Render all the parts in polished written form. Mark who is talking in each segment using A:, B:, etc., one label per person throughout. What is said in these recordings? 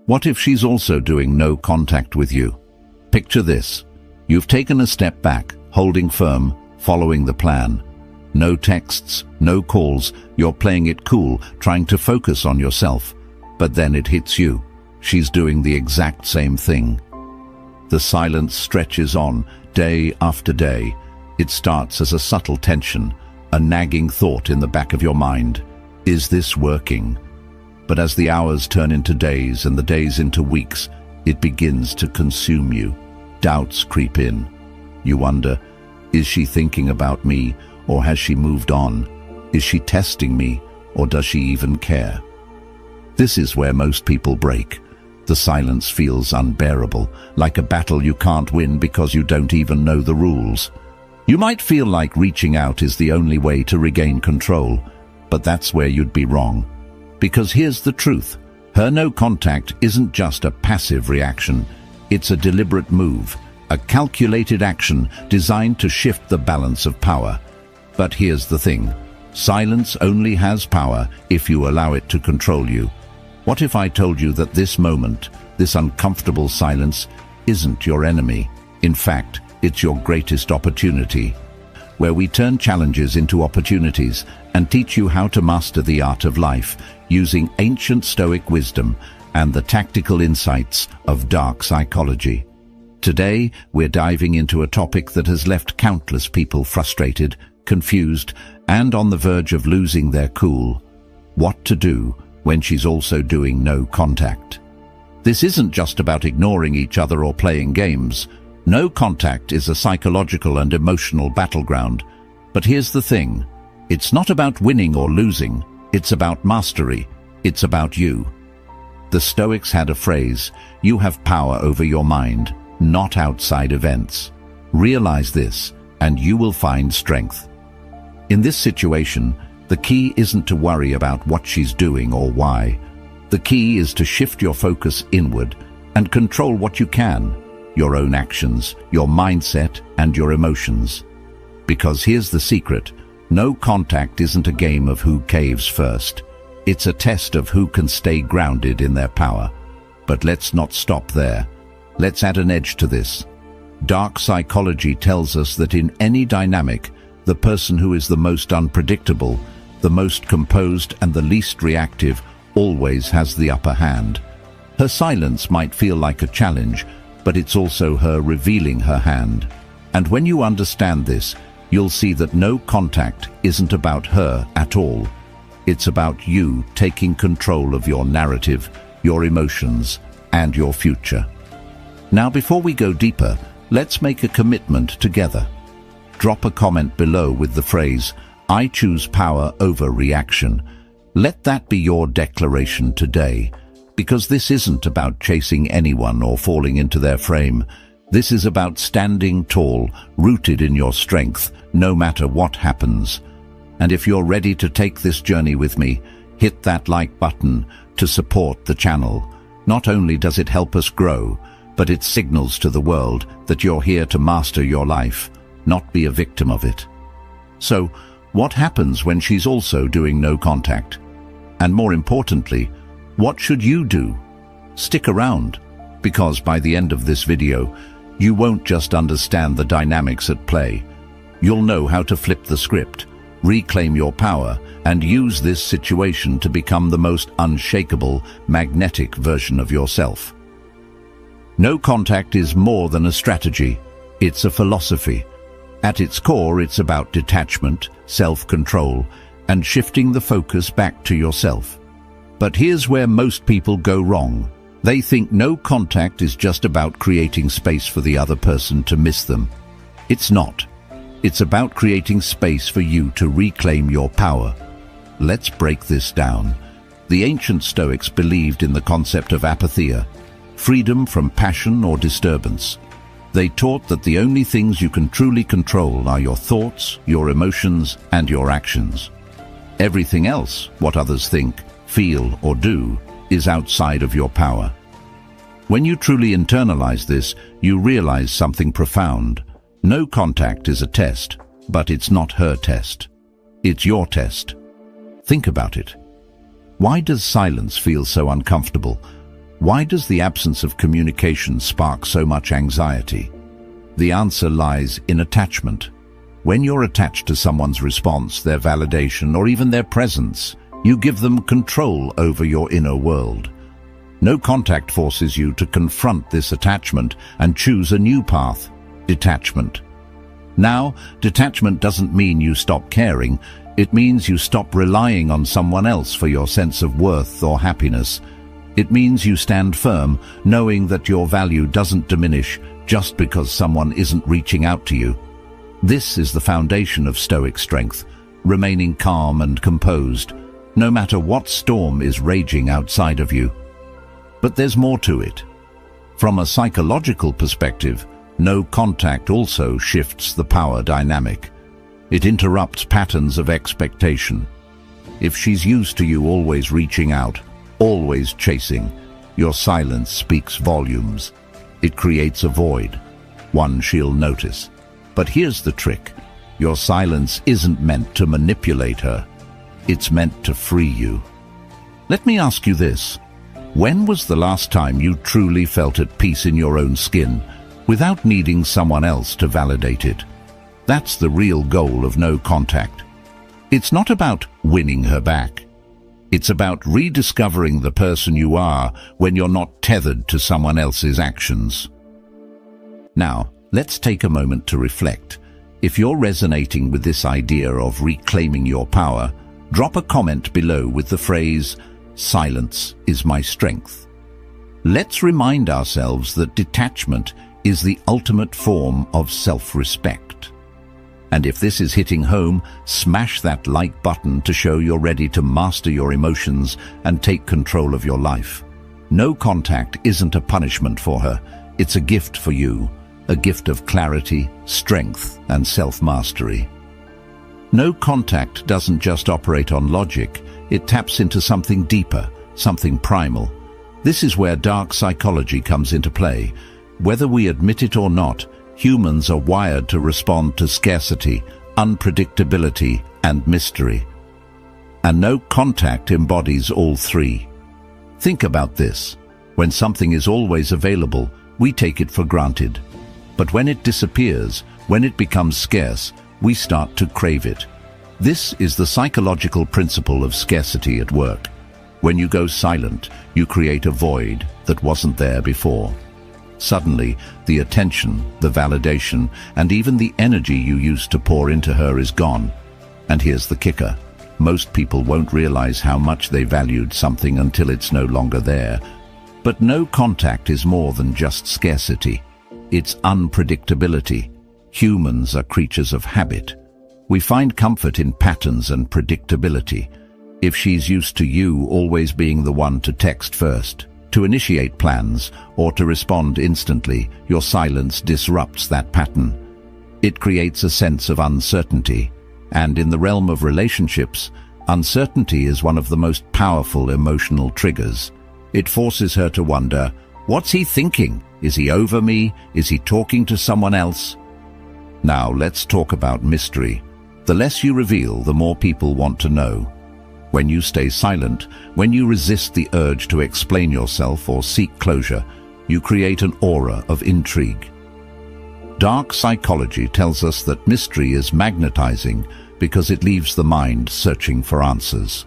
A: What if she's also doing no contact with you? Picture this. You've taken a step back, holding firm, following the plan. No texts, no calls, you're playing it cool, trying to focus on yourself. But then it hits you. She's doing the exact same thing. The silence stretches on, day after day. It starts as a subtle tension, a nagging thought in the back of your mind. Is this working? But as the hours turn into days and the days into weeks, it begins to consume you. Doubts creep in. You wonder, is she thinking about me, or has she moved on? Is she testing me, or does she even care? This is where most people break. The silence feels unbearable, like a battle you can't win because you don't even know the rules. You might feel like reaching out is the only way to regain control, but that's where you'd be wrong. Because here's the truth. Her no contact isn't just a passive reaction. It's a deliberate move, a calculated action designed to shift the balance of power. But here's the thing. Silence only has power if you allow it to control you. What if I told you that this moment, this uncomfortable silence, isn't your enemy? In fact, it's your greatest opportunity, where we turn challenges into opportunities and teach you how to master the art of life using ancient Stoic wisdom and the tactical insights of dark psychology. Today, we're diving into a topic that has left countless people frustrated, confused, and on the verge of losing their cool. What to do when she's also doing no contact. This isn't just about ignoring each other or playing games. No contact is a psychological and emotional battleground. But here's the thing. It's not about winning or losing. It's about mastery. It's about you. The Stoics had a phrase, you have power over your mind, not outside events. Realize this, and you will find strength. In this situation, the key isn't to worry about what she's doing or why. The key is to shift your focus inward and control what you can, your own actions, your mindset, and your emotions. Because here's the secret, no contact isn't a game of who caves first. It's a test of who can stay grounded in their power. But let's not stop there. Let's add an edge to this. Dark psychology tells us that in any dynamic, the person who is the most unpredictable, the most composed, and the least reactive always has the upper hand. Her silence might feel like a challenge, but it's also her revealing her hand. And when you understand this, you'll see that no contact isn't about her at all. It's about you taking control of your narrative, your emotions, and your future. Now, before we go deeper, let's make a commitment together. Drop a comment below with the phrase, I choose power over reaction. Let that be your declaration today, because this isn't about chasing anyone or falling into their frame. This is about standing tall, rooted in your strength, no matter what happens. And if you're ready to take this journey with me, hit that like button to support the channel. Not only does it help us grow, but it signals to the world that you're here to master your life, not be a victim of it. So, what happens when she's also doing no contact? And more importantly, what should you do? Stick around, because by the end of this video, you won't just understand the dynamics at play. You'll know how to flip the script, reclaim your power, and use this situation to become the most unshakable, magnetic version of yourself. No contact is more than a strategy. It's a philosophy. At its core, it's about detachment, self-control, and shifting the focus back to yourself. But here's where most people go wrong. They think no contact is just about creating space for the other person to miss them. It's not. It's about creating space for you to reclaim your power. Let's break this down. The ancient Stoics believed in the concept of apatheia, freedom from passion or disturbance. They taught that the only things you can truly control are your thoughts, your emotions, and your actions. Everything else, what others think, feel, or do, is outside of your power. When you truly internalize this, you realize something profound. No contact is a test, but it's not her test. It's your test. Think about it. Why does silence feel so uncomfortable? Why does the absence of communication spark so much anxiety? The answer lies in attachment. When you're attached to someone's response, their validation, or even their presence, you give them control over your inner world. No contact forces you to confront this attachment and choose a new path: detachment. Now, detachment doesn't mean you stop caring. It means you stop relying on someone else for your sense of worth or happiness. It means you stand firm, knowing that your value doesn't diminish just because someone isn't reaching out to you. This is the foundation of Stoic strength, remaining calm and composed, no matter what storm is raging outside of you. But there's more to it. From a psychological perspective, no contact also shifts the power dynamic. It interrupts patterns of expectation. If she's used to you always reaching out, always chasing, your silence speaks volumes. It creates a void, one she'll notice. But here's the trick. Your silence isn't meant to manipulate her. It's meant to free you. Let me ask you this. When was the last time you truly felt at peace in your own skin, without needing someone else to validate it? That's the real goal of no contact. It's not about winning her back. It's about rediscovering the person you are when you're not tethered to someone else's actions. Now, let's take a moment to reflect. If you're resonating with this idea of reclaiming your power, drop a comment below with the phrase, "Silence is my strength." Let's remind ourselves that detachment is the ultimate form of self-respect. And if this is hitting home, smash that like button to show you're ready to master your emotions and take control of your life. No contact isn't a punishment for her. It's a gift for you, a gift of clarity, strength, and self-mastery. No contact doesn't just operate on logic. It taps into something deeper, something primal. This is where dark psychology comes into play. Whether we admit it or not, humans are wired to respond to scarcity, unpredictability, and mystery. And no contact embodies all three. Think about this. When something is always available, we take it for granted. But when it disappears, when it becomes scarce, we start to crave it. This is the psychological principle of scarcity at work. When you go silent, you create a void that wasn't there before. Suddenly, the attention, the validation, and even the energy you used to pour into her is gone. And here's the kicker. Most people won't realize how much they valued something until it's no longer there. But no contact is more than just scarcity. It's unpredictability. Humans are creatures of habit. We find comfort in patterns and predictability. If she's used to you always being the one to text first, to initiate plans, or to respond instantly, your silence disrupts that pattern. It creates a sense of uncertainty. And in the realm of relationships, uncertainty is one of the most powerful emotional triggers. It forces her to wonder, what's he thinking? Is he over me? Is he talking to someone else? Now let's talk about mystery. The less you reveal, the more people want to know. When you stay silent, when you resist the urge to explain yourself or seek closure, you create an aura of intrigue. Dark psychology tells us that mystery is magnetizing because it leaves the mind searching for answers.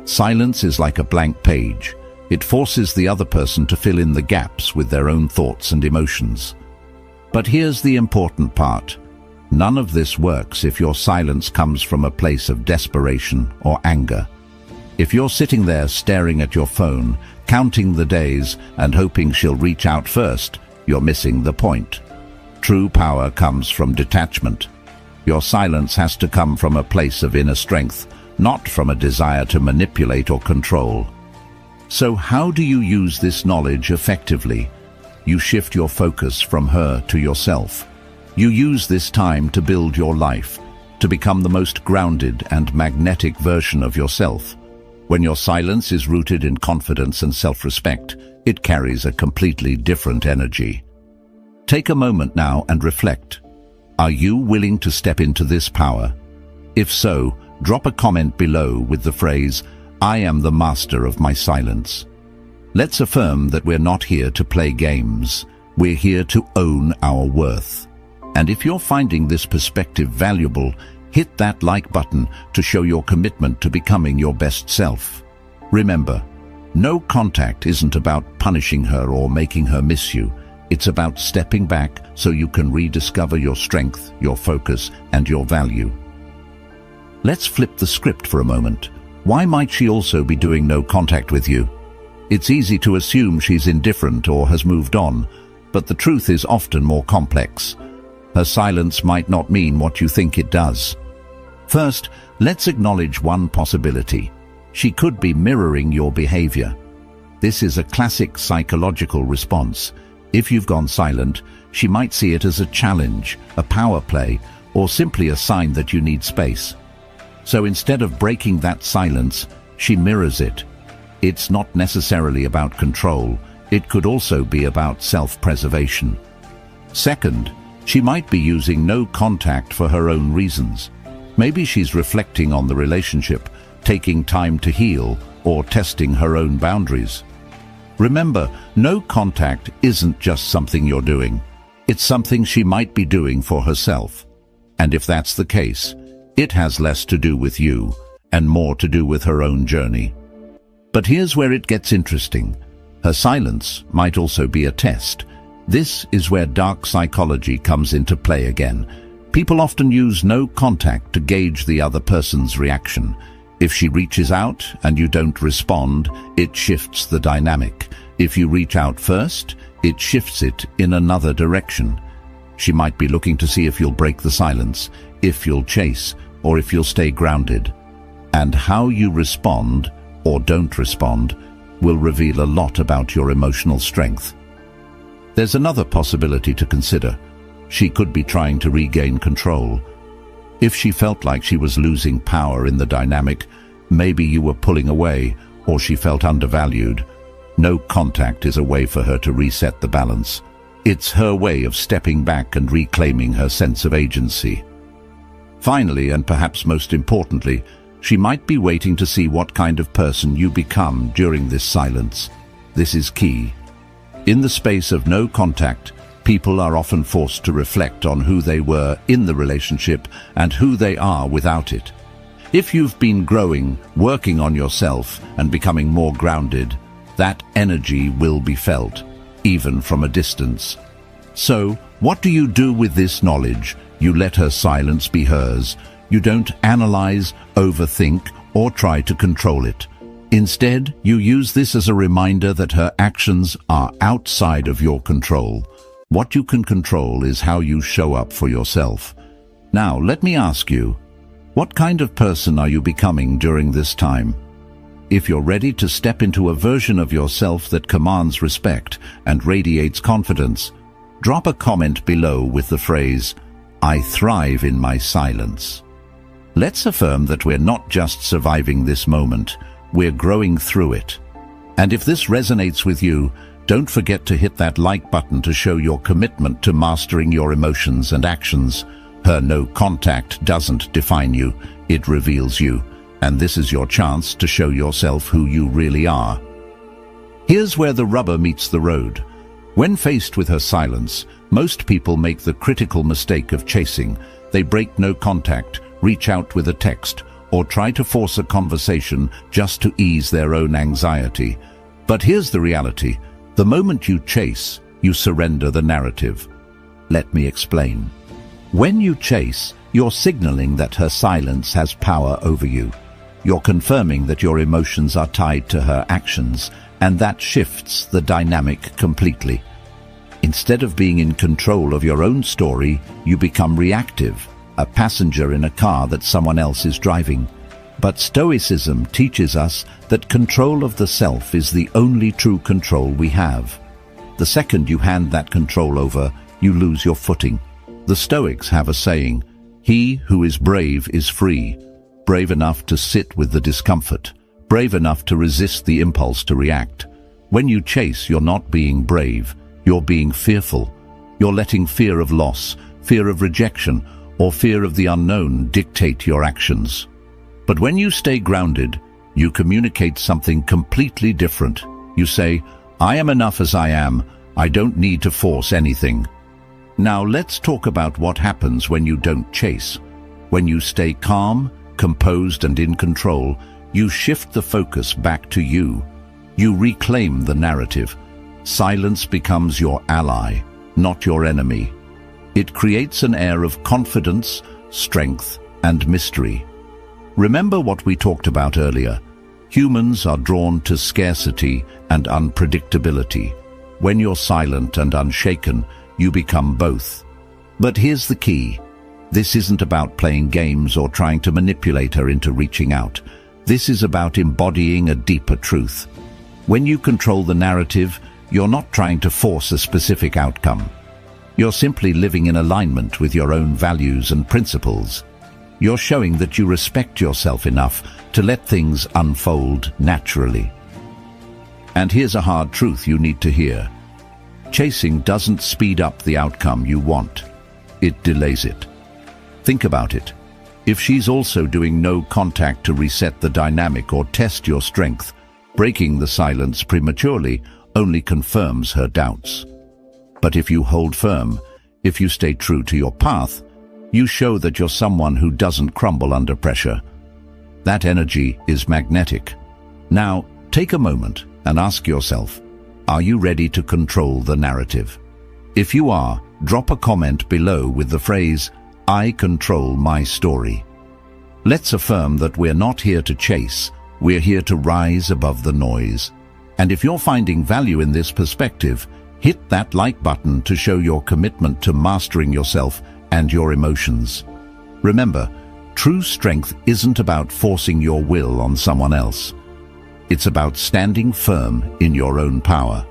A: Silence is like a blank page. It forces the other person to fill in the gaps with their own thoughts and emotions. But here's the important part. None of this works if your silence comes from a place of desperation or anger. If you're sitting there staring at your phone, counting the days and hoping she'll reach out first, you're missing the point. True power comes from detachment. Your silence has to come from a place of inner strength, not from a desire to manipulate or control. So how do you use this knowledge effectively? You shift your focus from her to yourself. You use this time to build your life, to become the most grounded and magnetic version of yourself. When your silence is rooted in confidence and self-respect, it carries a completely different energy. Take a moment now and reflect. Are you willing to step into this power? If so, drop a comment below with the phrase, "I am the master of my silence." Let's affirm that we're not here to play games. We're here to own our worth. And if you're finding this perspective valuable, hit that like button to show your commitment to becoming your best self. Remember, no contact isn't about punishing her or making her miss you. It's about stepping back so you can rediscover your strength, your focus, and your value. Let's flip the script for a moment. Why might she also be doing no contact with you? It's easy to assume she's indifferent or has moved on, but the truth is often more complex. Her silence might not mean what you think it does. First, let's acknowledge one possibility. She could be mirroring your behavior. This is a classic psychological response. If you've gone silent, she might see it as a challenge, a power play, or simply a sign that you need space. So instead of breaking that silence, she mirrors it. It's not necessarily about control. It could also be about self-preservation. Second, she might be using no contact for her own reasons. Maybe she's reflecting on the relationship, taking time to heal, or testing her own boundaries. Remember, no contact isn't just something you're doing. It's something she might be doing for herself. And if that's the case, it has less to do with you and more to do with her own journey. But here's where it gets interesting. Her silence might also be a test. This is where dark psychology comes into play again. People often use no contact to gauge the other person's reaction. If she reaches out and you don't respond, it shifts the dynamic. If you reach out first, it shifts it in another direction. She might be looking to see if you'll break the silence, if you'll chase, or if you'll stay grounded. And how you respond, or don't respond, will reveal a lot about your emotional strength. There's another possibility to consider. She could be trying to regain control. If she felt like she was losing power in the dynamic, maybe you were pulling away, or she felt undervalued. No contact is a way for her to reset the balance. It's her way of stepping back and reclaiming her sense of agency. Finally, and perhaps most importantly, she might be waiting to see what kind of person you become during this silence. This is key. In the space of no contact, people are often forced to reflect on who they were in the relationship and who they are without it. If you've been growing, working on yourself, and becoming more grounded, that energy will be felt, even from a distance. So, what do you do with this knowledge? You let her silence be hers. You don't analyze, overthink, or try to control it. Instead, you use this as a reminder that her actions are outside of your control. What you can control is how you show up for yourself. Now, let me ask you, what kind of person are you becoming during this time? If you're ready to step into a version of yourself that commands respect and radiates confidence, drop a comment below with the phrase, "I thrive in my silence." Let's affirm that we're not just surviving this moment, we're growing through it. And if this resonates with you, don't forget to hit that like button to show your commitment to mastering your emotions and actions. Her no contact doesn't define you, it reveals you. And this is your chance to show yourself who you really are. Here's where the rubber meets the road. When faced with her silence, most people make the critical mistake of chasing. They break no contact, reach out with a text, or try to force a conversation just to ease their own anxiety. But here's the reality. The moment you chase, you surrender the narrative. Let me explain. When you chase, you're signaling that her silence has power over you. You're confirming that your emotions are tied to her actions, and that shifts the dynamic completely. Instead of being in control of your own story, you become reactive, a passenger in a car that someone else is driving. But Stoicism teaches us that control of the self is the only true control we have. The second you hand that control over, you lose your footing. The Stoics have a saying, "He who is brave is free," brave enough to sit with the discomfort, brave enough to resist the impulse to react. When you chase, you're not being brave, you're being fearful. You're letting fear of loss, fear of rejection, or fear of the unknown dictate your actions. But when you stay grounded, you communicate something completely different. You say, "I am enough as I am. I don't need to force anything." Now let's talk about what happens when you don't chase. When you stay calm, composed and in control, you shift the focus back to you. You reclaim the narrative. Silence becomes your ally, not your enemy. It creates an air of confidence, strength, and mystery. Remember what we talked about earlier. Humans are drawn to scarcity and unpredictability. When you're silent and unshaken, you become both. But here's the key. This isn't about playing games or trying to manipulate her into reaching out. This is about embodying a deeper truth. When you control the narrative, you're not trying to force a specific outcome. You're simply living in alignment with your own values and principles. You're showing that you respect yourself enough to let things unfold naturally. And here's a hard truth you need to hear. Chasing doesn't speed up the outcome you want. It delays it. Think about it. If she's also doing no contact to reset the dynamic or test your strength, breaking the silence prematurely only confirms her doubts. But if you hold firm, if you stay true to your path, you show that you're someone who doesn't crumble under pressure. That energy is magnetic. Now, take a moment and ask yourself, are you ready to control the narrative? If you are, drop a comment below with the phrase, "I control my story." Let's affirm that we're not here to chase, we're here to rise above the noise. And if you're finding value in this perspective, hit that like button to show your commitment to mastering yourself and your emotions. Remember, true strength isn't about forcing your will on someone else. It's about standing firm in your own power.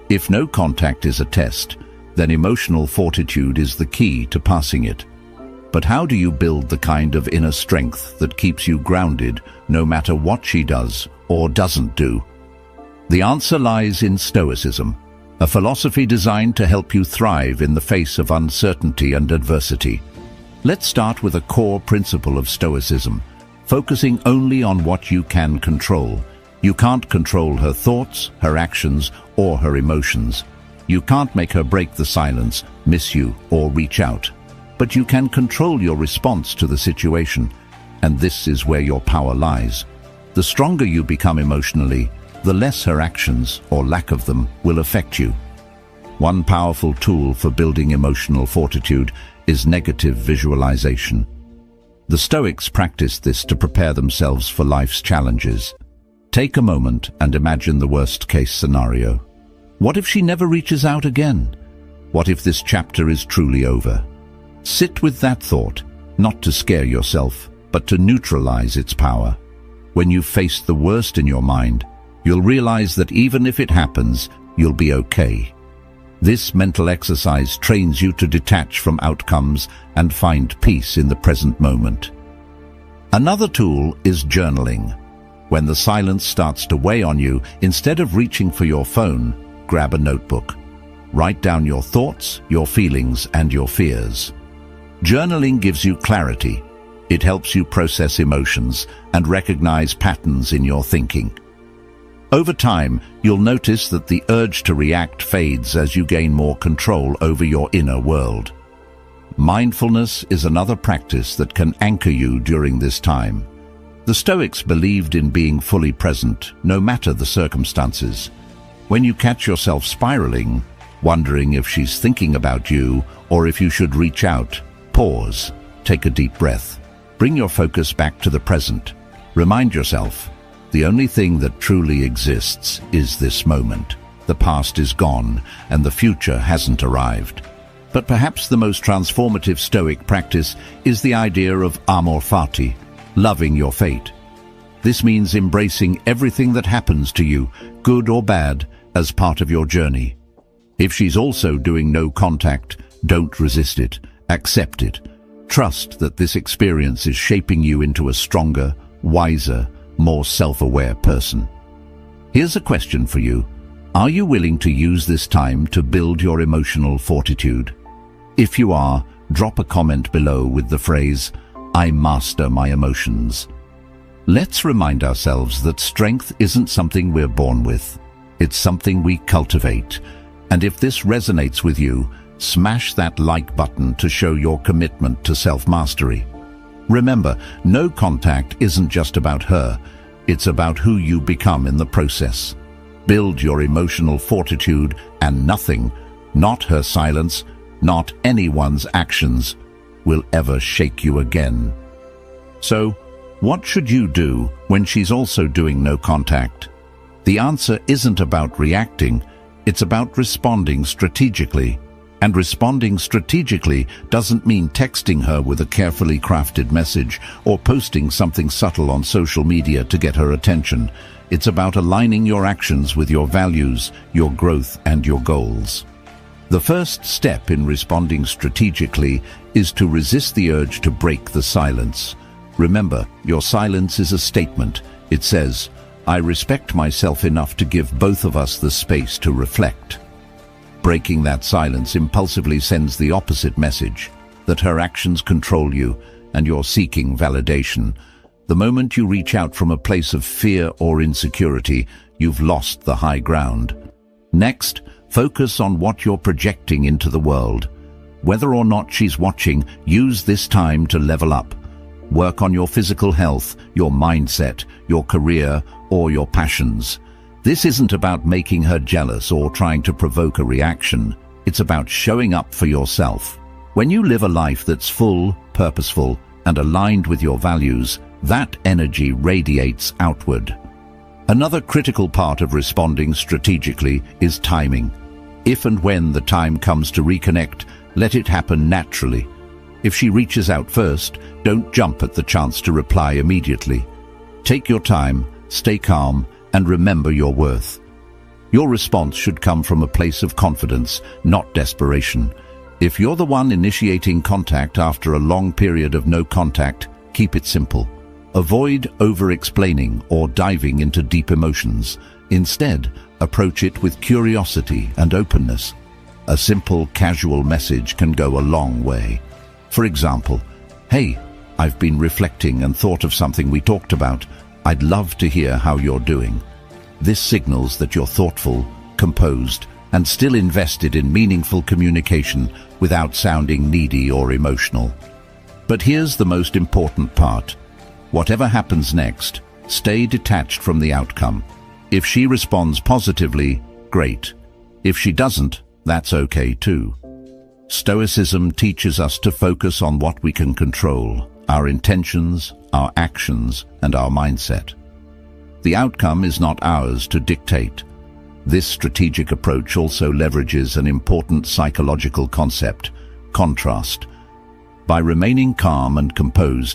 A: If no contact is a test, then emotional fortitude is the key to passing it. But how do you build the kind of inner strength that keeps you grounded no matter what she does or doesn't do? The answer lies in Stoicism, a philosophy designed to help you thrive in the face of uncertainty and adversity. Let's start with a core principle of Stoicism, focusing only on what you can control. You can't control her thoughts, her actions, or her emotions. You can't make her break the silence, miss you, or reach out. But you can control your response to the situation, and this is where your power lies. The stronger you become emotionally, the less her actions, or lack of them, will affect you. One powerful tool for building emotional fortitude is negative visualization. The Stoics practiced this to prepare themselves for life's challenges. Take a moment and imagine the worst-case scenario. What if she never reaches out again? What if this chapter is truly over? Sit with that thought, not to scare yourself, but to neutralize its power. When you face the worst in your mind, you'll realize that even if it happens, you'll be okay. This mental exercise trains you to detach from outcomes and find peace in the present moment. Another tool is journaling. When the silence starts to weigh on you, instead of reaching for your phone, grab a notebook. Write down your thoughts, your feelings, and your fears. Journaling gives you clarity. It helps you process emotions and recognize patterns in your thinking. Over time, you'll notice that the urge to react fades as you gain more control over your inner world. Mindfulness is another practice that can anchor you during this time. The Stoics believed in being fully present, no matter the circumstances. When you catch yourself spiraling, wondering if she's thinking about you or if you should reach out, pause, take a deep breath. Bring your focus back to the present. Remind yourself, the only thing that truly exists is this moment. The past is gone, and the future hasn't arrived. But perhaps the most transformative Stoic practice is the idea of amor fati, loving your fate. This means embracing everything that happens to you, good or bad, as part of your journey. If she's also doing no contact, don't resist it, accept it. Trust that this experience is shaping you into a stronger, wiser, more self-aware person. Here's a question for you. Are you willing to use this time to build your emotional fortitude? If you are, drop a comment below with the phrase, "I master my emotions." Let's remind ourselves that strength isn't something we're born with. It's something we cultivate. And if this resonates with you, smash that like button to show your commitment to self-mastery. Remember, no contact isn't just about her. It's about who you become in the process. Build your emotional fortitude, and nothing, not her silence, not anyone's actions, will ever shake you again. So, what should you do when she's also doing no contact? The answer isn't about reacting, it's about responding strategically. And responding strategically doesn't mean texting her with a carefully crafted message or posting something subtle on social media to get her attention. It's about aligning your actions with your values, your growth, and your goals. The first step in responding strategically is to resist the urge to break the silence. Remember, your silence is a statement. It says, "I respect myself enough to give both of us the space to reflect." Breaking that silence impulsively sends the opposite message, that her actions control you and you're seeking validation. The moment you reach out from a place of fear or insecurity, you've lost the high ground. Next, focus on what you're projecting into the world. Whether or not she's watching, use this time to level up. Work on your physical health, your mindset, your career, or your passions. This isn't about making her jealous or trying to provoke a reaction. It's about showing up for yourself. When you live a life that's full, purposeful, and aligned with your values, that energy radiates outward. Another critical part of responding strategically is timing. If and when the time comes to reconnect, let it happen naturally. If she reaches out first, don't jump at the chance to reply immediately. Take your time, stay calm, and remember your worth. Your response should come from a place of confidence, not desperation. If you're the one initiating contact after a long period of no contact, keep it simple. Avoid over-explaining or diving into deep emotions. Instead, approach it with curiosity and openness. A simple, casual message can go a long way. For example, "Hey, I've been reflecting and thought of something we talked about. I'd love to hear how you're doing." This signals that you're thoughtful, composed, and still invested in meaningful communication without sounding needy or emotional. But here's the most important part. Whatever happens next, stay detached from the outcome. If she responds positively, great. If she doesn't, that's okay too. Stoicism teaches us to focus on what we can control: our intentions, our actions, and our mindset. The outcome is not ours to dictate. This strategic approach also leverages an important psychological concept: contrast. By remaining calm and composed,